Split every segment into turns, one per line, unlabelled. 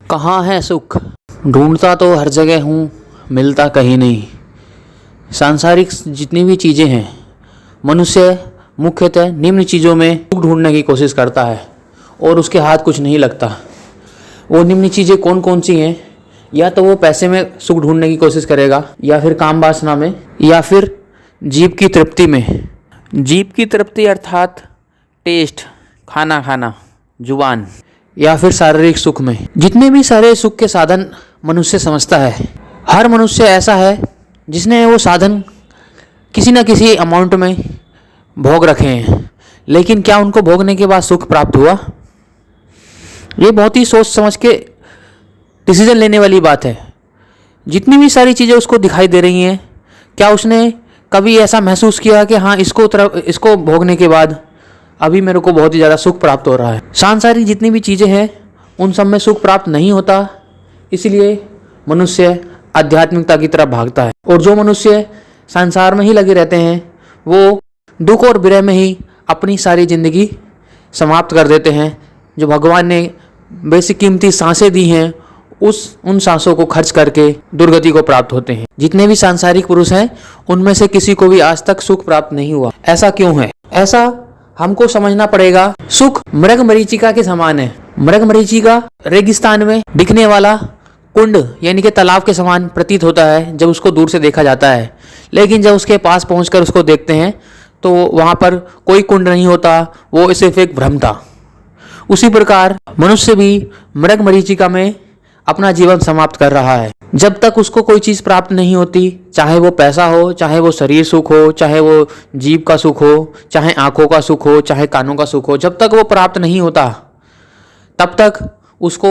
कहाँ है सुख? ढूंढता तो हर जगह हूँ, मिलता कहीं नहीं। सांसारिक जितनी भी चीज़ें हैं, मनुष्य मुख्यतः निम्न चीज़ों में सुख ढूंढने की कोशिश करता है और उसके हाथ कुछ नहीं लगता। वो निम्न चीज़ें कौन कौन सी हैं? या तो वो पैसे में सुख ढूंढने की कोशिश करेगा, या फिर काम वासना में, या फिर जीभ की तृप्ति में। जीभ की तृप्ति अर्थात टेस्ट, खाना खाना, जुबान, या फिर शारीरिक सुख में। जितने भी सारे सुख के साधन मनुष्य समझता है, हर मनुष्य ऐसा है जिसने वो साधन किसी न किसी अमाउंट में भोग रखे हैं, लेकिन क्या उनको भोगने के बाद सुख प्राप्त हुआ? ये बहुत ही सोच समझ के डिसीजन लेने वाली बात है। जितनी भी सारी चीज़ें उसको दिखाई दे रही हैं, क्या उसने कभी ऐसा महसूस किया कि हाँ, इसको भोगने के बाद अभी मेरे को बहुत ही ज़्यादा सुख प्राप्त हो रहा है? सांसारिक जितनी भी चीज़ें हैं उन सब में सुख प्राप्त नहीं होता, इसलिए मनुष्य आध्यात्मिकता की तरफ भागता है। और जो मनुष्य संसार में ही लगे रहते हैं वो दुख और विरह में ही अपनी सारी ज़िंदगी समाप्त कर देते हैं। जो भगवान ने बेसिक कीमती सांसें दी हैं, उन सांसों को खर्च करके दुर्गति को प्राप्त होते हैं। जितने भी सांसारिक पुरुष हैं उनमें से किसी को भी आज तक सुख प्राप्त नहीं हुआ। ऐसा क्यों है? ऐसा हमको समझना पड़ेगा। सुख मृग मरीचिका के समान है। मृग मरीचिका रेगिस्तान में दिखने वाला कुंड यानी कि तालाब के समान प्रतीत होता है जब उसको दूर से देखा जाता है, लेकिन जब उसके पास पहुंचकर उसको देखते हैं तो वहां पर कोई कुंड नहीं होता, वो सिर्फ एक भ्रम था। उसी प्रकार मनुष्य भी मृग मरीचिका में अपना जीवन समाप्त कर रहा है। जब तक उसको कोई चीज़ प्राप्त नहीं होती, चाहे वो पैसा हो, चाहे वो शरीर सुख हो, चाहे वो जीभ का सुख हो, चाहे आंखों का सुख हो, चाहे कानों का सुख हो, जब तक वो प्राप्त नहीं होता तब तक उसको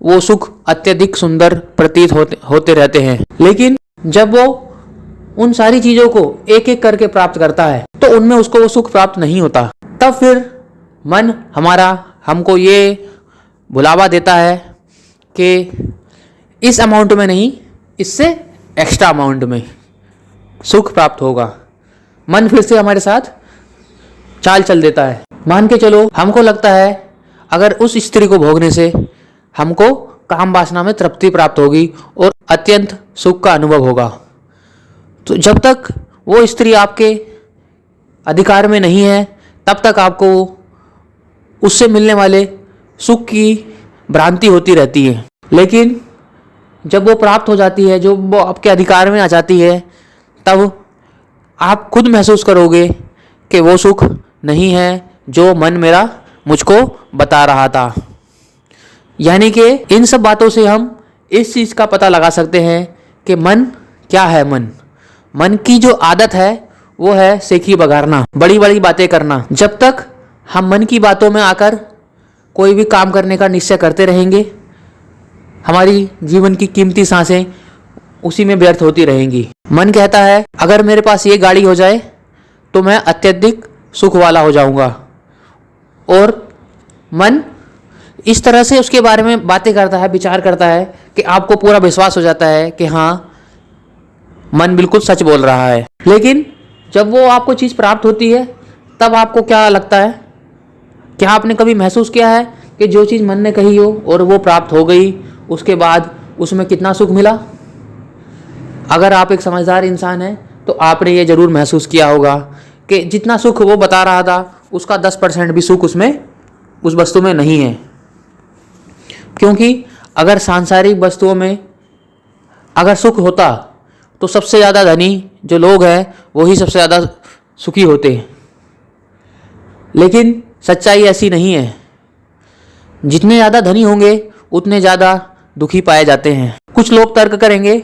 वो सुख अत्यधिक सुंदर प्रतीत होते रहते हैं। लेकिन जब वो उन सारी चीज़ों को एक एक करके प्राप्त करता है तो उनमें उसको वो सुख प्राप्त नहीं होता। तब फिर मन हमारा हमको ये बुलावा देता है कि इस अमाउंट में नहीं, इससे एक्स्ट्रा अमाउंट में सुख प्राप्त होगा। मन फिर से हमारे साथ चाल चल देता है। मान के चलो, हमको लगता है अगर उस स्त्री को भोगने से हमको काम वासना में तृप्ति प्राप्त होगी और अत्यंत सुख का अनुभव होगा, तो जब तक वो स्त्री आपके अधिकार में नहीं है तब तक आपको उससे मिलने वाले सुख की भ्रांति होती रहती है। लेकिन जब वो प्राप्त हो जाती है, जो वो आपके अधिकार में आ जाती है, तब आप खुद महसूस करोगे कि वो सुख नहीं है जो मन मेरा मुझको बता रहा था। यानी कि इन सब बातों से हम इस चीज़ का पता लगा सकते हैं कि मन क्या है। मन की जो आदत है वो है सेखी बघारना, बड़ी बड़ी बातें करना। जब तक हम मन की बातों में आकर कोई भी काम करने का निश्चय करते रहेंगे, हमारी जीवन की कीमती सांसें उसी में व्यर्थ होती रहेंगी। मन कहता है अगर मेरे पास ये गाड़ी हो जाए तो मैं अत्यधिक सुख वाला हो जाऊंगा, और मन इस तरह से उसके बारे में बातें करता है, विचार करता है कि आपको पूरा विश्वास हो जाता है कि हाँ, मन बिल्कुल सच बोल रहा है। लेकिन जब वो आपको चीज़ प्राप्त होती है तब आपको क्या लगता है? क्या आपने कभी महसूस किया है कि जो चीज़ मन ने कही हो और वो प्राप्त हो गई, उसके बाद उसमें कितना सुख मिला? अगर आप एक समझदार इंसान हैं तो आपने ये ज़रूर महसूस किया होगा कि जितना सुख वो बता रहा था उसका 10% भी सुख उसमें उस वस्तु में नहीं है। क्योंकि अगर सांसारिक वस्तुओं में अगर सुख होता तो सबसे ज़्यादा धनी जो लोग हैं वही सबसे ज़्यादा सुखी होते हैं। लेकिन सच्चाई ऐसी नहीं है। जितने ज़्यादा धनी होंगे उतने ज़्यादा दुखी पाए जाते हैं। कुछ लोग तर्क करेंगे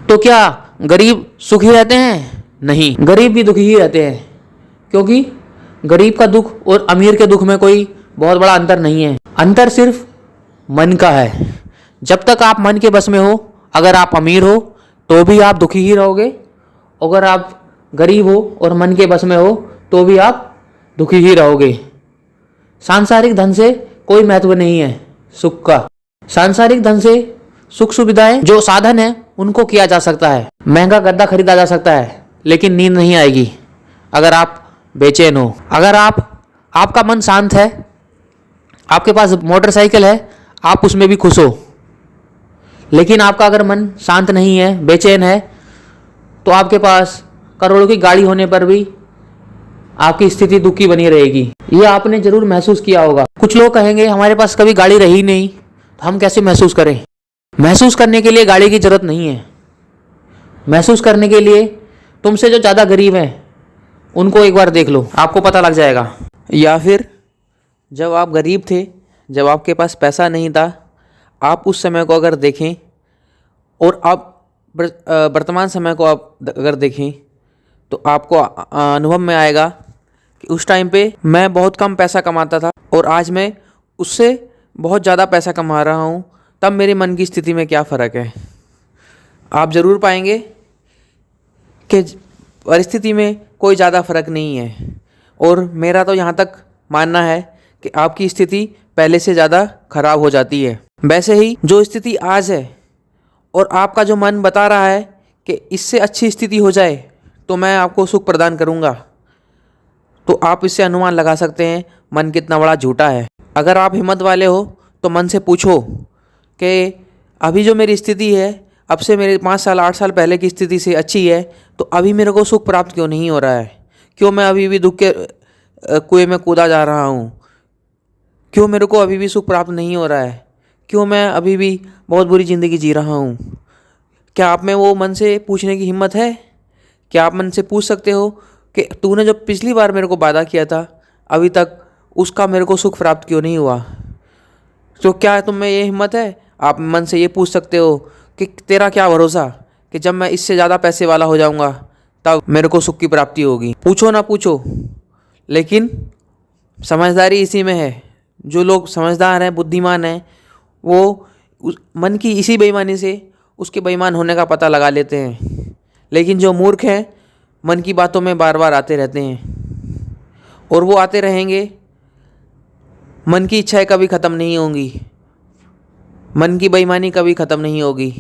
तो क्या गरीब सुखी रहते हैं? नहीं, गरीब भी दुखी ही रहते हैं, क्योंकि गरीब का दुख और अमीर के दुख में कोई बहुत बड़ा अंतर नहीं है। अंतर सिर्फ मन का है। जब तक आप मन के बस में हो, अगर आप अमीर हो तो भी आप दुखी ही रहोगे, अगर आप गरीब हो और मन के बस में हो तो भी आप दुखी ही रहोगे। सांसारिक धन से कोई महत्व नहीं है सुख का। सांसारिक धन से सुख सुविधाएं जो साधन है उनको किया जा सकता है। महंगा गद्दा खरीदा जा सकता है, लेकिन नींद नहीं आएगी अगर आप बेचैन हो। अगर आपका मन शांत है, आपके पास मोटरसाइकिल है, आप उसमें भी खुश हो। लेकिन आपका अगर मन शांत नहीं है, बेचैन है, तो आपके पास करोड़ों की गाड़ी होने पर भी आपकी स्थिति दुखी बनी रहेगी। ये आपने जरूर महसूस किया होगा। कुछ लोग कहेंगे हमारे पास कभी गाड़ी रही नहीं तो हम कैसे महसूस करें। महसूस करने के लिए गाड़ी की जरूरत नहीं है। महसूस करने के लिए तुमसे जो ज़्यादा गरीब हैं उनको एक बार देख लो, आपको पता लग जाएगा। या फिर जब आप गरीब थे, जब आपके पास पैसा नहीं था, आप उस समय को अगर देखें और आप वर्तमान समय को आप अगर देखें तो आपको अनुभव में आएगा कि उस टाइम पे मैं बहुत कम पैसा कमाता था और आज मैं उससे बहुत ज़्यादा पैसा कमा रहा हूँ। तब मेरे मन की स्थिति में क्या फ़र्क है। आप ज़रूर पाएंगे कि परिस्थिति में कोई ज़्यादा फ़र्क नहीं है। और मेरा तो यहाँ तक मानना है कि आपकी स्थिति पहले से ज़्यादा खराब हो जाती है। वैसे ही जो स्थिति आज है और आपका जो मन बता रहा है कि इससे अच्छी स्थिति हो जाए तो मैं आपको सुख प्रदान करूँगा, तो आप इससे अनुमान लगा सकते हैं मन कितना बड़ा झूठा है। अगर आप हिम्मत वाले हो तो मन से पूछो कि अभी जो मेरी स्थिति है अब से मेरे 5 साल 8 साल पहले की स्थिति से अच्छी है, तो अभी मेरे को सुख प्राप्त क्यों नहीं हो रहा है। क्यों मैं अभी भी दुख के कुएं में कूदा जा रहा हूँ। क्यों मेरे को अभी भी सुख प्राप्त नहीं हो रहा है। क्यों मैं अभी भी बहुत बुरी ज़िंदगी जी रहा हूँ। क्या आप में वो मन से पूछने की हिम्मत है? क्या आप मन से पूछ सकते हो कि तूने जब पिछली बार मेरे को वादा किया था अभी तक उसका मेरे को सुख प्राप्त क्यों नहीं हुआ। तो क्या तुम में ये हिम्मत है? आप मन से ये पूछ सकते हो कि तेरा क्या भरोसा कि जब मैं इससे ज़्यादा पैसे वाला हो जाऊँगा तब मेरे को सुख की प्राप्ति होगी। पूछो ना पूछो, लेकिन समझदारी इसी में है। जो लोग समझदार हैं, बुद्धिमान हैं, वो मन की इसी बेईमानी से उसके बेईमान होने का पता लगा लेते हैं। लेकिन जो मूर्ख हैं मन की बातों में बार बार आते रहते हैं और वो आते रहेंगे। मन की इच्छाएं कभी ख़त्म नहीं होंगी। मन की बेईमानी कभी ख़त्म नहीं होगी।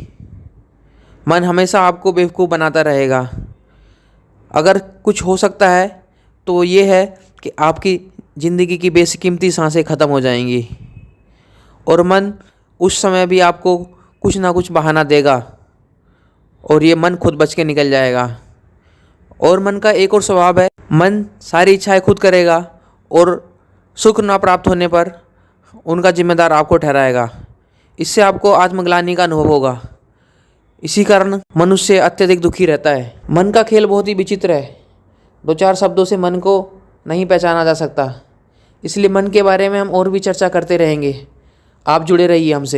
मन हमेशा आपको बेवकूफ़ बनाता रहेगा। अगर कुछ हो सकता है तो ये है कि आपकी ज़िंदगी की बेशकीमती सांसें ख़त्म हो जाएंगी और मन उस समय भी आपको कुछ ना कुछ बहाना देगा और ये मन खुद बच के निकल जाएगा। और मन का एक और स्वभाव है, मन सारी इच्छाएं खुद करेगा और सुख ना प्राप्त होने पर उनका जिम्मेदार आपको ठहराएगा। इससे आपको आत्मग्लानि का अनुभव होगा। इसी कारण मनुष्य अत्यधिक दुखी रहता है। मन का खेल बहुत ही विचित्र है। 2-4 शब्दों से मन को नहीं पहचाना जा सकता। इसलिए मन के बारे में हम और भी चर्चा करते रहेंगे। आप जुड़े रहिए हमसे।